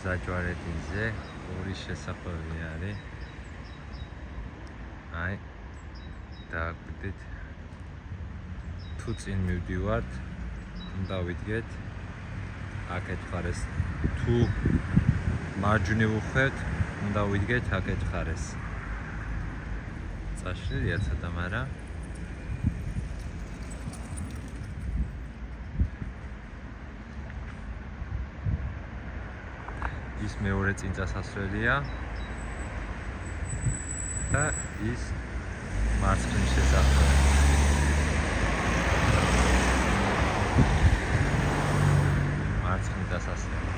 Zaჯვარედინზე ორი შესახვევი არის. Აი დააკვირდით. თუ წინ მივდივართ, უნდა ვიდგეთ აქეთ მხარეს. თუ მარჯვნივ ვუხვევთ, უნდა ვიდგეთ აქეთ მხარეს. წაშლილია ცოტა, მაგრამ ის მეორე წინწასასვლელია და ის მარცხნივ შესახვევი. მარცხნივ დასასვლელი.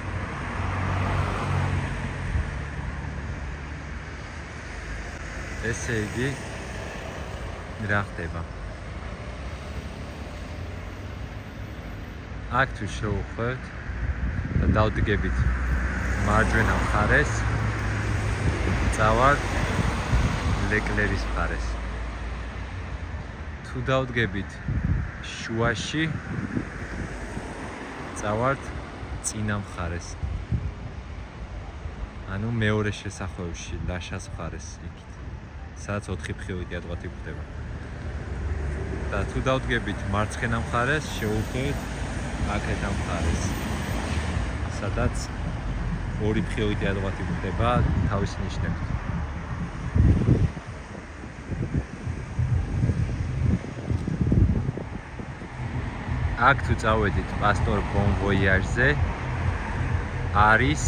ესე იგი რა ხდება? აქ თუ შევუხვევთ და დავდგებით მარჯვენა მხარეს, წავართ ლეკლერის მხარეს. თუ დავდგებით შუაში, წავართ წინა მხარეს. ანუ მეორე შესახვევში, ლაშას მხარეს იქით. სადაც 4 მხრივი ადვათი გვხდება. და თუ დავდგებით მარცხენა მხარეს, შევუხვევთ აქეთ ამ მხარეს. სადაც 2 მხრივი ადვათი გვხდება თავის ნიშნებით. აქ თუ წავედით პასტორ კონვოიაჟზე, არის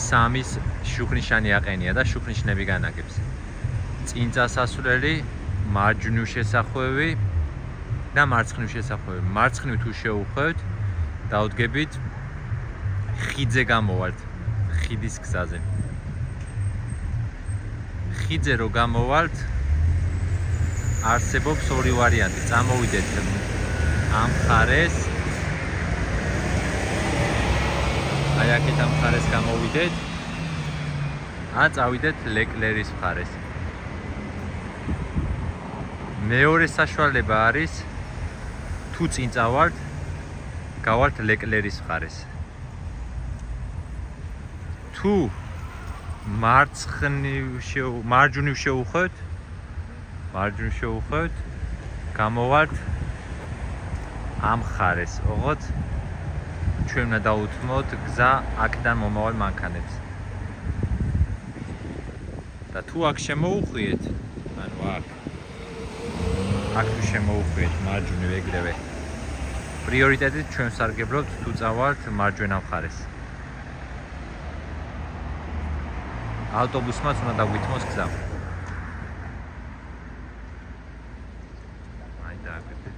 3 შუქნიშანი აყენია და შუქნიშნები განაგებს. წინწასასვლელი, მარჯვნივ შესახვევი და მარცხნივ შესახვევი. მარცხნივ თუ შევუხვევთ, დავდგებით ხიდზე გამოვალთ, ხიდის გზაზე. ხიდზე რო გამოვალთ, არსებობს 2 ვარიანტი. წამოვიდეთ ამ მხარეს. აი აქეთ ამ მხარეს გამოვიდეთ. ან წავიდეთ ლეკლერის მხარეს. მეორე საშუალება არის თუ წინ წავართ, გავალთ ლეკლერის მხარეს. თუ მარჯვნივ შევუხვევთ, გამოვალთ ამ მხარეს. ოღონდ ჩვენ უნდა დავუთმოთ გზა აქედან მომავალ მანქანებს. და თუ აქ შემოუხვიეთ, ანუ აქ თუ შემოუხვიეთ მარჯვნივ ეგრევე, პრიორიტეტით ჩვენ ვსარგებლობთ თუ წავართ მარჯვენა მხარეს. ავტობუსმაც უნდა დაგვითმოს გზა. აი დააკვირდით.